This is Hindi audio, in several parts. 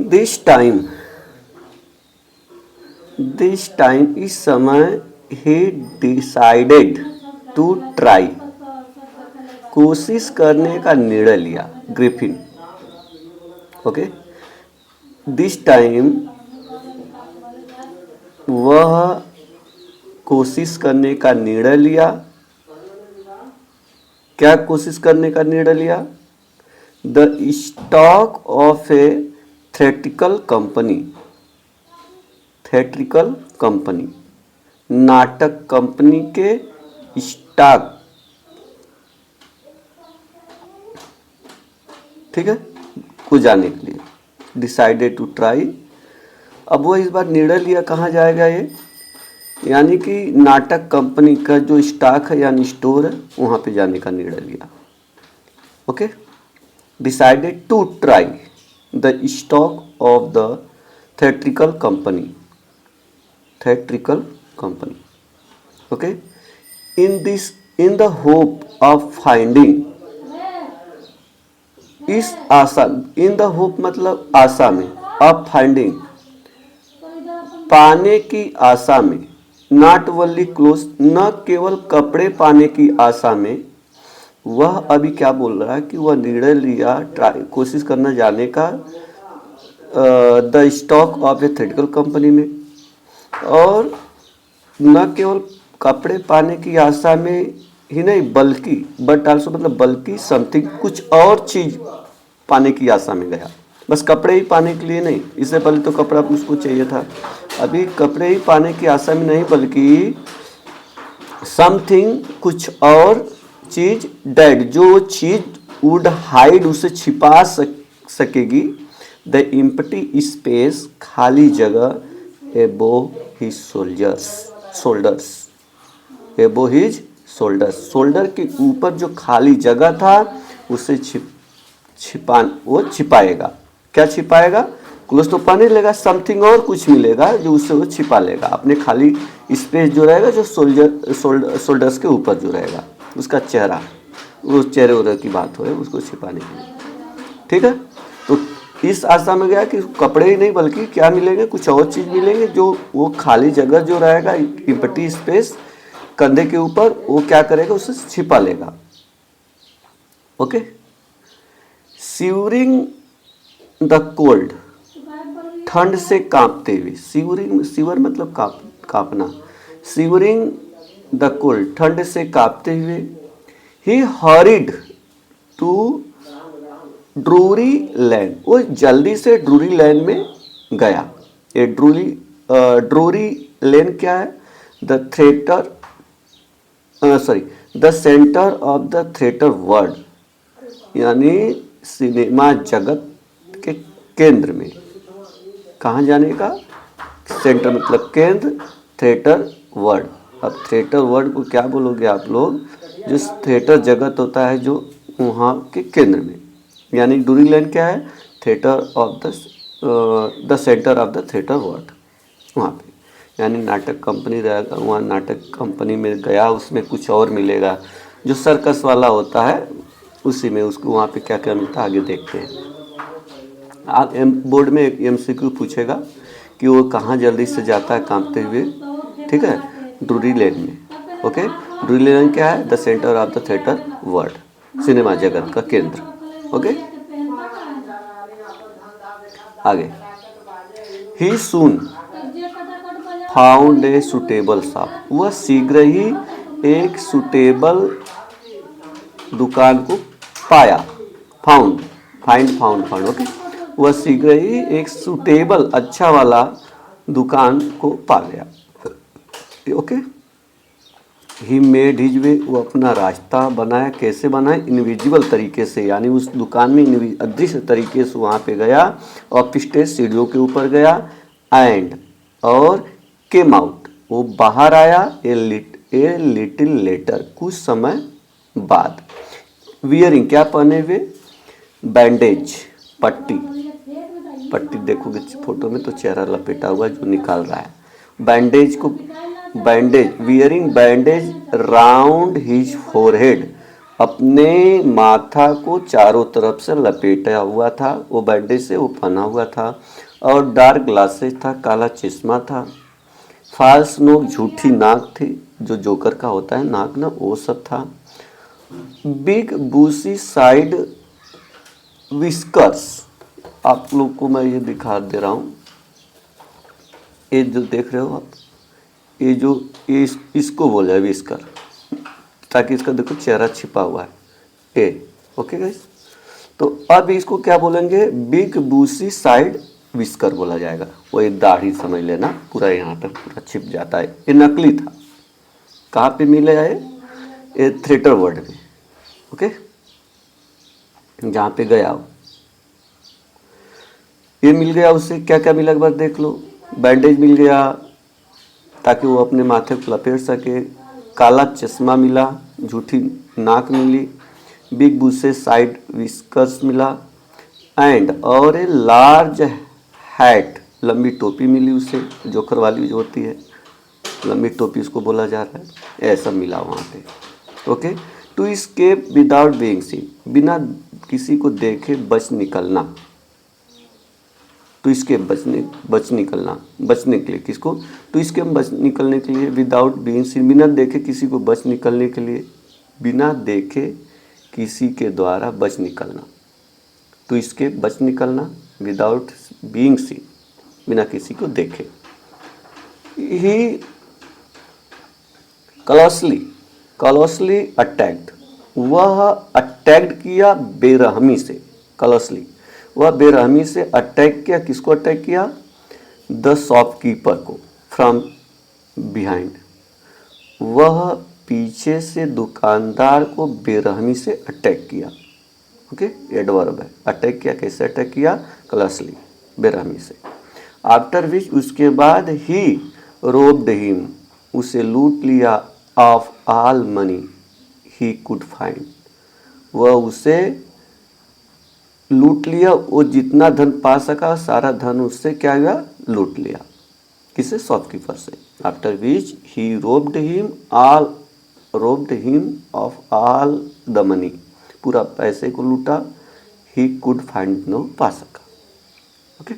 दिस टाइम इस समय ही डिसाइडेड टू ट्राई, कोशिश करने का निर्णय लिया, ग्रिफिन। ओके, दिस टाइम वह कोशिश करने का निर्णय लिया। क्या कोशिश करने का निर्णय लिया? The stock of A theatrical company, नाटक कंपनी के स्टॉक, ठीक है, को जाने के लिए डिसाइडेड टू ट्राई। अब वो इस बार निर्णय लिया, कहाँ जाएगा ये, यानी कि नाटक कंपनी का जो स्टॉक है यानी स्टोर है वहाँ पे जाने का निर्णय लिया। Okay, decided to try the stock of the theatrical company. Okay, in the hope of finding, इस आशा, इन द होप मतलब आशा में, ऑफ फाइंडिंग पाने की आशा में, नॉट ओनली क्लोथ, न केवल कपड़े पाने की आशा में, वह अभी क्या बोल रहा है कि वह निर्णय लिया, कोशिश करना जाने का the stock of A theatrical company में, और न केवल कपड़े पाने की आशा में ही नहीं बल्कि बट आल्सो मतलब बल्कि समथिंग, कुछ और चीज पाने की आशा में गया। बस कपड़े ही पाने के लिए नहीं, इससे पहले तो कपड़ा उसको चाहिए था, अभी कपड़े ही पाने की आशा में नहीं बल्कि समथिंग, कुछ और चीज, डेड, जो चीज वुड हाइड, उसे छिपा सकेगी, द इम्पटी स्पेस, खाली जगह, एबो हिज शोल्डर्स, एबो हिज शोल्डर्स, शोल्डर के ऊपर जो खाली जगह था उसे वो छिपाएगा। क्या छिपाएगा? क्लोज तो पाने लेगा, समथिंग और कुछ मिलेगा जो उससे वो छिपा लेगा, अपने खाली स्पेस जो रहेगा, जो शोल्डर्स के ऊपर जो रहेगा, उसका चेहरा, उस चेहरे उधर की बात हो रही है, उसको छिपाने के लिए। ठीक है, तो इस आशा में गया कि कपड़े ही नहीं बल्कि क्या मिलेंगे, कुछ और चीज मिलेंगे, जो वो खाली जगह जो रहेगा, इम्पटी स्पेस कंधे के ऊपर, वो क्या करेगा, उसे छिपा लेगा। ओके, शिवरिंग द कोल्ड, ठंड से कांपते हुए, शिवर मतलब कांपना, शिवरिंग द कोल्ड, ठंड से कांपते हुए, ही हरिड टू ड्रूरी लैंड, वो जल्दी से ड्रूरी लैंड में गया। ये ड्रूरी लैंड क्या है? The centre of the theatre world, यानी सिनेमा जगत के केंद्र में। कहाँ जाने का? सेंटर मतलब केंद्र, थिएटर वर्ल्ड। अब थिएटर वर्ल्ड को क्या बोलोगे आप लोग? जो थिएटर जगत होता है जो वहाँ के केंद्र में, यानी ड्रूरी लैंड क्या है? Theatre of the centre of the theatre world, वहाँ पे, यानी नाटक कंपनी रहेगा, वहाँ नाटक कंपनी में गया, उसमें कुछ और मिलेगा, जो सर्कस वाला होता है उसी में, उसको वहाँ पे क्या क्या मिलता है आगे देखते हैं। आप बोर्ड में एक MCQ पूछेगा कि वो कहाँ जल्दी से जाता है कांपते हुए, ठीक है, ड्रूरी लैंड में। ओके, ड्रूरी लैंड क्या है? The centre of the theatre world, cinema जगत का केंद्र। ओके, आगे, ही सून फाउंड ए सुटेबल शॉप, वह शीघ्र ही एक सुटेबल दुकान को पाया, फाउंड। ओके, वह शीघ्र ही एक सुटेबल अच्छा वाला दुकान को पा गया। Okay, he made his way, वो अपना रास्ता बनाया। कैसे बनाया? इनविजिबल तरीके से, यानी उस दुकान में अदृश्य तरीके से वहाँ पे गया, और स्टेज सीढ़ियों के ऊपर गया, एंड और केम आउट, वो बाहर आया, ए लिटिल लेटर, कुछ समय बाद, वियरिंग क्या पहने हुए? बैंडेज, पट्टी देखोगे फोटो में तो चेहरा लपेटा हुआ जो निकाल रहा है, wearing bandage round his forehead, अपने माथा को चारों तरफ से लपेटा हुआ था, वो बैंडेज से वो पहना हुआ था, और डार्क ग्लासेस था, काला चश्मा था, फाल्स नोक झूठी नाक थी, जो जोकर का होता है नाक ना, वो सब था। बिग बूसी साइड विस्कर्स, आप लोग को मैं ये दिखा दे रहा हूँ, ये जो देख रहे हो आप, ये जो इसको बोला है विस्कर, ताकि इसका देखो चेहरा छिपा हुआ है ए। ओके गाइस, तो अब इसको क्या बोलेंगे, बिग बूसी साइड विस्कर बोला जाएगा। वो एक दाढ़ी समझ लेना, पूरा यहाँ तक पूरा छिप जाता है। ये नकली था। कहाँ पे मिले है ये थिएटर वर्ड में। ओके, जहाँ पे गया हो ये मिल गया। उससे क्या क्या मिला एक बार देख लो। बैंडेज मिल गया ताकि वो अपने माथे को लपेट सके, काला चश्मा मिला, झूठी नाक मिली, बिग बूसे साइड विस्कर्स मिला, एंड और ए लार्ज हैट, लंबी टोपी मिली उसे, जोकर वाली जो होती है लंबी टोपी उसको बोला जा रहा है, ऐसा मिला वहाँ पे। Okay, to escape without being seen, बिना किसी को देखे बच निकलना। तो इसके बचने के लिए किसको, तो इसके बच निकलने के लिए, विदाउट बीइंग सीन, बिना देखे किसी को बच निकलने के लिए, बिना देखे किसी के द्वारा बच निकलना। तो इसके बच निकलना, विदाउट बीइंग सीन, बिना किसी को देखे। ही क्लोजली अटैक्ड, वह अटैक्ड किया बेरहमी से, क्लोजली वह बेरहमी से अटैक किया। किसको अटैक किया, द शॉपकीपर को, फ्रॉम बिहाइंड, वह पीछे से दुकानदार को बेरहमी से अटैक किया। ओके, एडवर्ब है, अटैक किया, कैसे अटैक किया, क्लोजली, बेरहमी से। आफ्टर विच, उसके बाद, ही रोब्ड हिम, उसे लूट लिया, of all money he could find, वह उसे लूट लिया, वो जितना धन पा सका सारा धन उससे क्या हुआ, लूट लिया। किसे, शॉपकीपर से। After which he robed him of all the money, पूरा पैसे को लूटा, ही कुड फाइंड, नो, पा सका। ओके,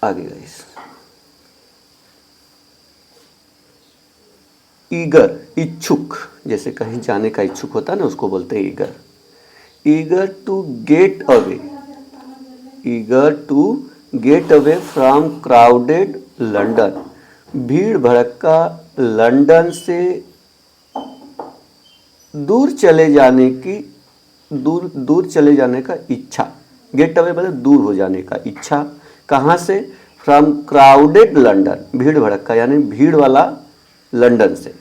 आगे गाइस, ईगर, इच्छुक, जैसे कहीं जाने का इच्छुक होता है ना, उसको बोलते हैं eager. Eager to get away from crowded London, भीड़ भड़का लंदन से दूर चले जाने का इच्छा। गेट अवे मतलब दूर हो जाने का इच्छा। कहाँ से, फ्रॉम क्राउडेड लंदन, भीड़ भड़का यानी भीड़ वाला लंदन से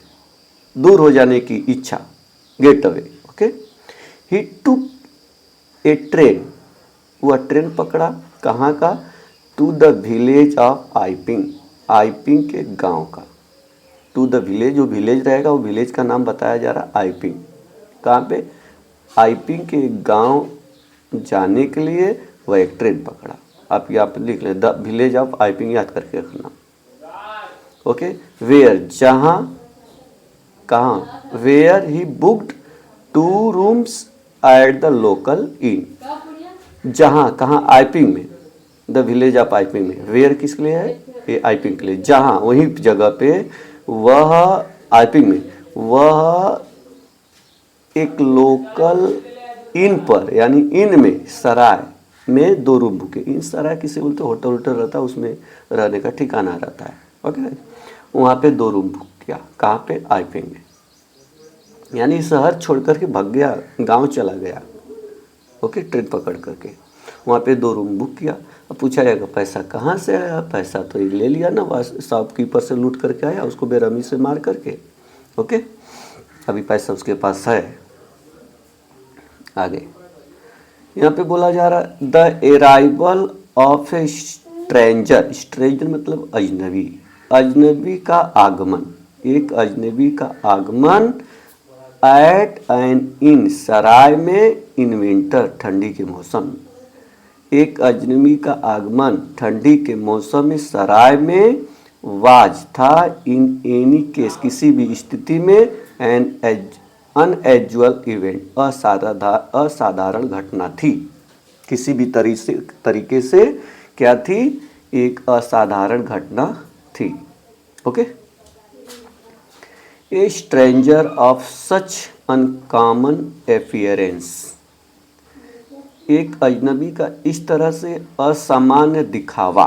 दूर हो जाने की इच्छा, गेट अवे। ओके, ही टुक ए ट्रेन, वह ट्रेन पकड़ा, कहाँ का, टू द विलेज ऑफ आइपिंग, आइपिंग के गांव का। टू द विलेज, जो विलेज रहेगा वो विलेज का नाम बताया जा रहा, आइपिंग। कहाँ पे, आइपिंग के गांव जाने के लिए वह एक ट्रेन पकड़ा। आप यहाँ पे लिख लें, द विलेज ऑफ आइपिंग, याद करके रखना। ओके, वेयर, जहाँ, कहाँ, where he booked 2 rooms at the local inn, जहाँ, कहाँ, आइपिंग में, द विलेज ऑफ आइपिंग में। वेयर किसके लिए है, ये आइपिंग के लिए, जहाँ, वही जगह पे, वह आइपिंग में, वह एक लोकल इन पर, यानी इन में, सराय में 2 रूम बुके। इन सराय किसे बोलते, होटल वोटल रहता है, उसमें रहने का ठिकाना रहता है। ओके, वहाँ पे 2 रूम बुक किया, कहाँ पे, आइपिंग में, यानी शहर छोड़ करके भाग गया, गांव चला गया। ओके, ट्रेन पकड़ करके वहाँ पे 2 रूम बुक किया। अब पूछा जाएगा पैसा कहाँ से आया, पैसा तो ये ले लिया ना, शॉपकीपर से लूट करके आया, उसको बेरहमी से मार करके। ओके, अभी पैसा उसके पास है। आगे यहाँ पे बोला जा रहा, the arrival of A stranger, stranger मतलब अजनबी, अजनबी का आगमन, एक अजनबी का आगमन, एट एन इन, सराय में, इन विंटर, ठंडी के मौसम, एक अजनबी का आगमन ठंडी के मौसम में सराय में, वाज था, इन एनी केस, किसी भी स्थिति में, एन अनएजुअल इवेंट, असाधारण घटना थी। किसी भी तरीके से क्या थी, एक असाधारण घटना थी। Okay. A stranger of such uncommon appearance, एक अजनबी का इस तरह से असामान्य दिखावा।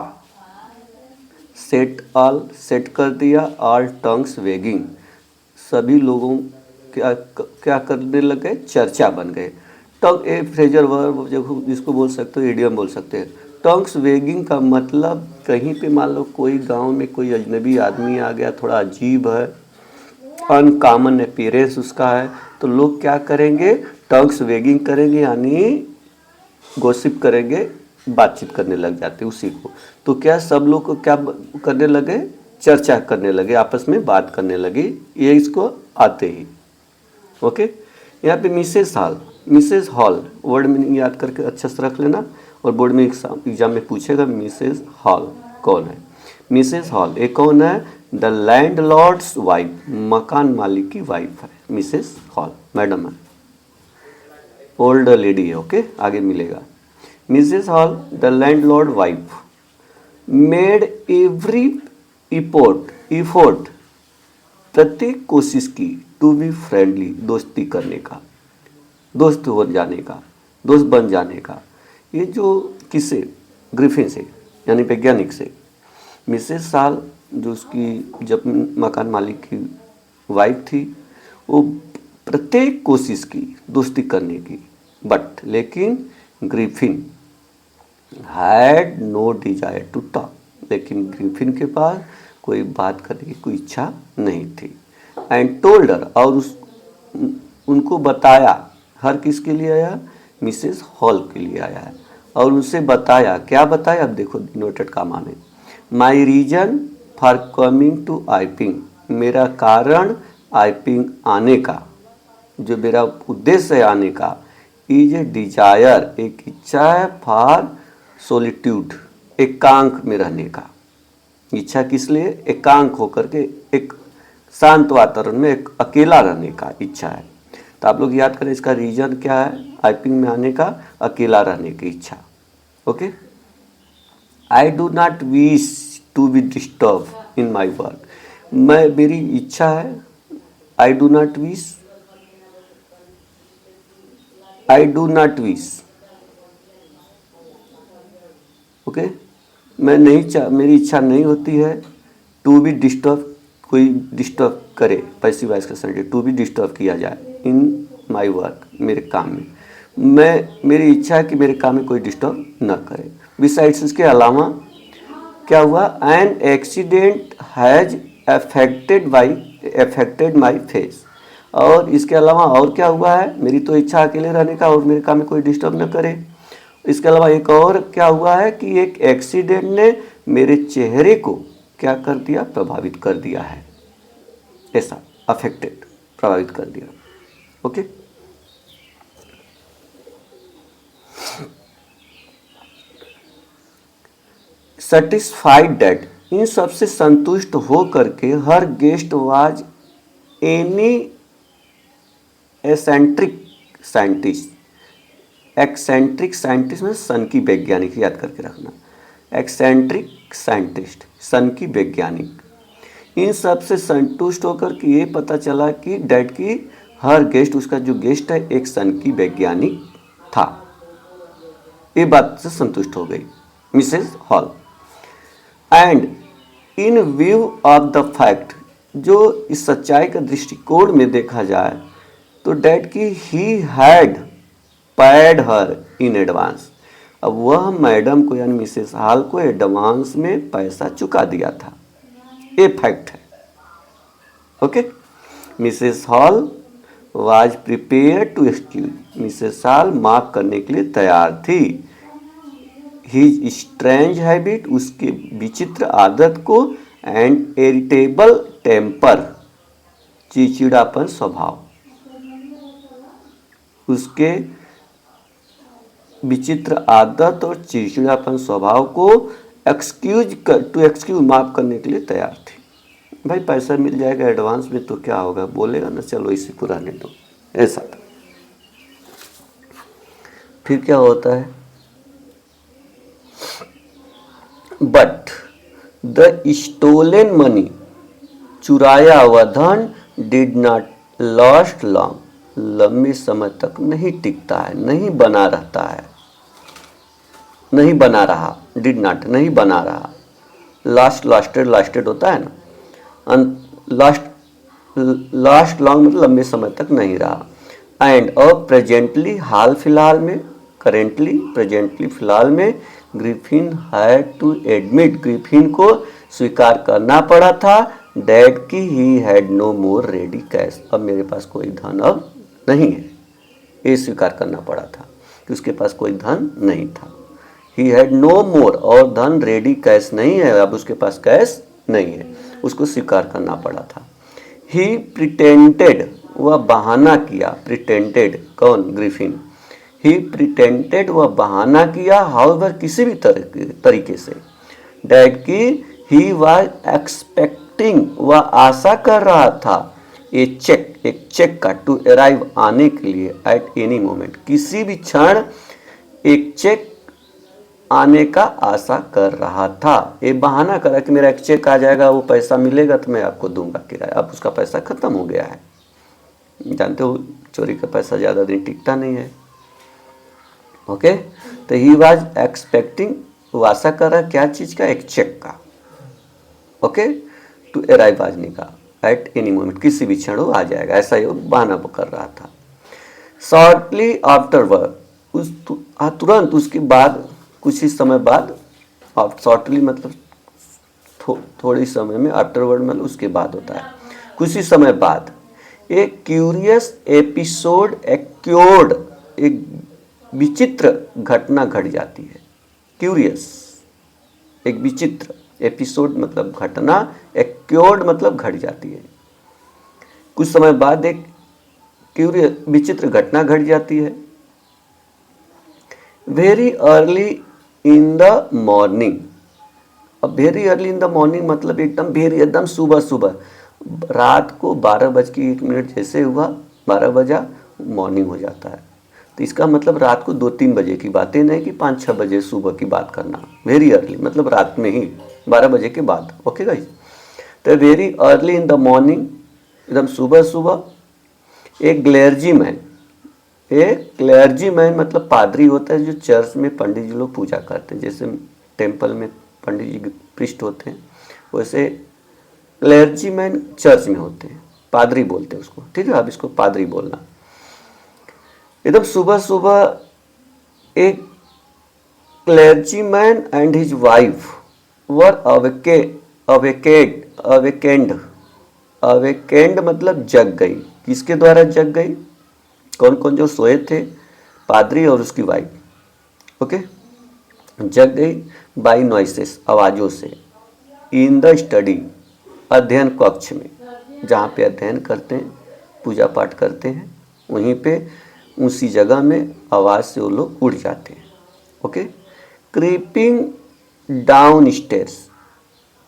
सेट कर दिया ऑल टंग्स वेगिंग, सभी लोगों क्या करने लग गए, चर्चा बन गए। टंग ए फ्रेजर वर्ब जिसको बोल सकते हो, इडियम बोल सकते हैं। टंग्स वेगिंग का मतलब कहीं पे मान लो कोई गांव में कोई अजनबी आदमी आ गया, थोड़ा अजीब है, अनकॉमन अपीयरेंस उसका है, तो लोग क्या करेंगे, टंग्स वेगिंग करेंगे, यानी गॉसिप करेंगे, बातचीत करने लग जाते उसी को। तो क्या सब लोग को क्या करने लगे, चर्चा करने लगे, आपस में बात करने लगे, ये इसको आते ही। ओके। यहाँ पे मिसेस हॉल वर्ड मीनिंग याद करके अच्छे से रख लेना, और बोर्ड में एग्जाम में पूछेगा मिसेस हॉल कौन है। मिसेस हॉल एक कौन है, द लैंडलॉर्ड्स वाइफ, मकान मालिक की वाइफ है मिसेस हॉल, मैडम है, ओल्ड लेडी है। ओके, आगे मिलेगा। Mrs hall the landlord wife made every effort, प्रत्येक कोशिश की, टू बी फ्रेंडली, दोस्ती करने का, दोस्त हो जाने का, दोस्त बन जाने का। ये जो किससे, ग्रिफिन से, यानी वैज्ञानिक से। मिसेस हॉल जो उसकी जब मकान मालिक की वाइफ थी, वो प्रत्येक कोशिश की दोस्ती करने की, बट लेकिन Griffin had no desire to talk, लेकिन ग्रिफिन के पास कोई बात करने की कोई इच्छा नहीं थी। एंड टोल्डर, और उनको बताया, हर किसके लिए आया, मिसेस हॉल के लिए आया है, और उनसे बताया, क्या बताया, अब देखो नोटेड का माने, my reason for coming to Iping, मेरा कारण आइपिंग आने का, जो मेरा उद्देश्य है आने का, इज ए डिजायर, एक इच्छा है, फॉर सोलिट्यूड, एकांत में रहने का। इच्छा किस लिए, एकांत होकर के एक शांत वातावरण में एक अकेला रहने का इच्छा है। तो आप लोग याद करें इसका रीजन क्या है, आइपिंग में आने का, अकेला रहने की इच्छा। Okay. I do not wish to be disturb in my work, मेरी इच्छा है, I do not wish, I do not wish, okay, मैं नहीं मेरी इच्छा नहीं होती है, टू बी डिस्टर्ब, कोई डिस्टर्ब करे, पैसिव वॉइस का सेंटेंस, टू बी डिस्टर्ब किया जाए, इन माई वर्क, मेरे काम में, मेरी इच्छा है कि मेरे काम में कोई डिस्टर्ब न करे। बिसाइड्स, इसके अलावा क्या हुआ, an accident has affected my face, और इसके अलावा और क्या हुआ है, मेरी तो इच्छा अकेले रहने का और मेरे काम में कोई डिस्टर्ब न करे। इसके अलावा एक और क्या हुआ है कि एक एक्सीडेंट ने मेरे चेहरे को क्या कर दिया, प्रभावित कर दिया है, ऐसा अफेक्टेड, प्रभावित कर दिया। ओके। सेटिस्फाइड दैट, इन सबसे संतुष्ट हो करके, her guest was any eccentric scientist, eccentric scientist में सन की वैज्ञानिक, याद करके रखना, एक्सेंट्रिक साइंटिस्ट, सन की वैज्ञानिक। इन सब से संतुष्ट होकर के ये पता चला कि डैड की हर गेस्ट, उसका जो गेस्ट है एक सन की वैज्ञानिक था, ये बात से संतुष्ट हो गई Mrs hall. And in view of the fact, जो इस सच्चाई का दृष्टिकोण में देखा जाए तो डैड की he had paid her in advance, अब वह मैडम को यानी मिसेस हॉल को एडवांस में पैसा चुका दिया था, ये फैक्ट है। Okay. Mrs Hall was prepare to excuse, Mrs Hall माफ करने के लिए तैयार थी, हिज स्ट्रेंज हैबिट, उसके विचित्र आदत को, एंड इरिटेबल टेम्पर, चिड़चिड़ापन स्वभाव, उसके विचित्र आदत और चिड़चिड़ापन स्वभाव को एक्सक्यूज माफ करने के लिए तैयार थी। भाई पैसा मिल जाएगा एडवांस में तो क्या होगा, बोलेगा ना चलो इसे पुराने दो, ऐसा था। फिर क्या होता है, बट द स्टोलन मनी, चुराया हुआ धन, डिड नॉट लास्ट लॉन्ग, लंबे समय तक नहीं टिकता है, नहीं बना रहता है, नहीं बना रहा, डिड नॉट नहीं बना रहा, लास्टेड लास्टेड होता है ना, लास्ट लॉन्ग मतलब लंबे समय तक नहीं रहा। एंड अब प्रेजेंटली हाल फिलहाल में, करेंटली प्रेजेंटली फिलहाल में, Griffin had to admit, Griffin को स्वीकार करना पड़ा था, डैड की he had no more ready cash, अब मेरे पास कोई धन अब नहीं है, ये स्वीकार करना पड़ा था कि उसके पास कोई धन नहीं था। ही हैड नो मोर, और धन रेडी कैश नहीं है, अब उसके पास कैश नहीं है, उसको स्वीकार करना पड़ा था। ही प्रिटेंडेड, वह बहाना किया, प्रिटेंडेड कौन, ग्रिफिन, ही प्रिटेंडेड वह बहाना किया, हाउएवर किसी भी तरीके से, डैड की ही वाज एक्सपेक्टिंग, वह आशा कर रहा था, ए चेक, एक चेक का, टू अराइव आने के लिए, एट एनी मोमेंट, किसी भी क्षण एक चेक आने का आशा कर रहा था। ये बहाना करा कि मेरा एक चेक आ जाएगा, वो पैसा मिलेगा तो मैं आपको दूंगा किराया, अब उसका पैसा खत्म हो गया है। जानते हो चोरी का पैसा ज़्यादा दिन टिकता नहीं है। ओके, तो ही वाज एक्सपेक्टिंग, वो आशा कर रहा क्या चीज़ का, एक चेक का। ओके, टू अराइव आने का, एट एनी मोमेंट, किसी भी क्षण वो आ जाएगा, ऐसा ही वो बहाना कर रहा था। शॉर्टली आफ्टरवर्ड, उस तुरंत उसके बाद, कुछ ही समय बाद, शॉर्टली मतलब थोड़ी समय में, आफ्टरवर्ड मतलब उसके बाद होता है, कुछ ही समय बाद, एक क्यूरियस एपिसोड एक्योर्ड, एक विचित्र घटना घट जाती है। क्यूरियस एक विचित्र, एपिसोड मतलब घटना, एक्योर्ड मतलब घट जाती है। कुछ समय बाद एक क्यूरियस विचित्र घटना घट जाती है। Very early in the morning, अब very early in the morning मतलब एकदम सुबह सुबह, रात को 12:01 जैसे हुआ, 12 बजा मॉर्निंग हो जाता है, तो इसका मतलब रात को 2-3 बजे की बात है, नहीं कि 5-6 बजे सुबह की बात करना। वेरी अर्ली मतलब रात में ही 12 बजे के बाद। ओके गाइस, तो very early in the morning, एकदम सुबह सुबह, एक क्लेर्जी मैन, एक क्लेर्जी मैन मतलब पादरी होता है जो चर्च में पंडित जी लोग पूजा करते हैं, जैसे टेम्पल में पंडित जी प्रिस्ट होते हैं, वैसे क्लेर्जी मैन चर्च में होते हैं, पादरी बोलते हैं उसको, ठीक है, आप इसको पादरी बोलना। एकदम सुबह सुबह एक clergyman and his wife were awakened मतलब जग गई, किसके द्वारा जग गई, कौन कौन जो सोए थे, पादरी और उसकी वाइफ। ओके, जग गई बाई नॉइसेस, आवाज़ों से, इन द स्टडी, अध्ययन कक्ष में, जहाँ पे अध्ययन करते हैं, पूजा पाठ करते हैं, वहीं पे उसी जगह में आवाज़ से वो लोग उड़ जाते हैं। ओके, क्रीपिंग डाउन स्टेयर्स,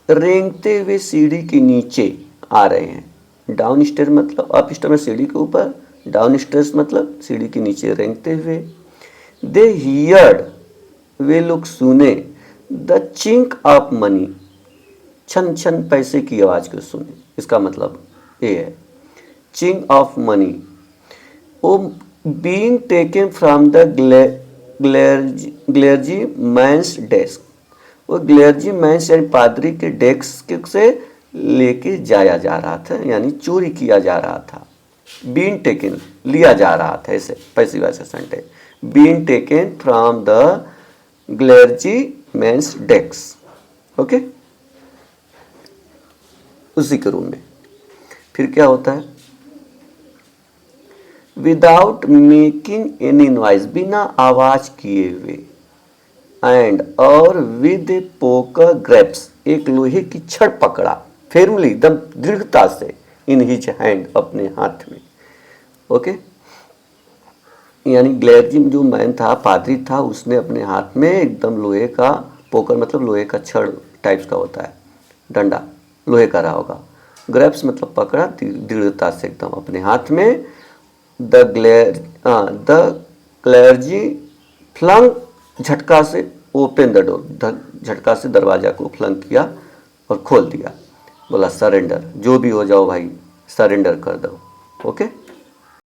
रेंगते हुए सीढ़ी के नीचे आ रहे हैं। डाउन स्टेयर मतलब अप स्टेयर में सीढ़ी के ऊपर, डाउन स्टेयर्स मतलब सीढ़ी के नीचे रेंगते हुए। दे हियर्ड, वे लोग सुने, द चिंक ऑफ मनी, छन छन पैसे की आवाज़ को सुने, इसका मतलब ये है चिंक ऑफ मनी। ओ being taken from the clergyman's desk, वो क्लेर्जी मैन्स यानी पादरी के डेस्क से लेके जाया जा रहा था, यानी चोरी किया जा रहा था। बीइंग टेकन लिया जा रहा था, ऐसे पैसिव एसेंट है, being taken from the clergyman's desk. Okay, उसी के रूम में। फिर क्या होता है, विदाउट मेकिंग एनी नॉइज, बिना आवाज किए हुए, एंड और विद पोकर ग्रेप्स, एक लोहे की छड़ पकड़ा, फर्मली एकदम दृढ़ता से, इन हिज हैंड, अपने हाथ में। ओके, यानी क्लेर्जी जो मैन था, पादरी था, उसने अपने हाथ में एकदम लोहे का, पोकर मतलब लोहे का छड़ टाइप्स का होता है, डंडा लोहे का रहा होगा, ग्रैप्स मतलब पकड़ा, दृढ़ता से एकदम अपने हाथ में। द क्लर्जी फ्लंग, झटका से ओपन द डोर, झटका से दरवाजा को फ्लंग किया और खोल दिया। बोला सरेंडर, जो भी हो जाओ भाई, सरेंडर कर दो। ओके।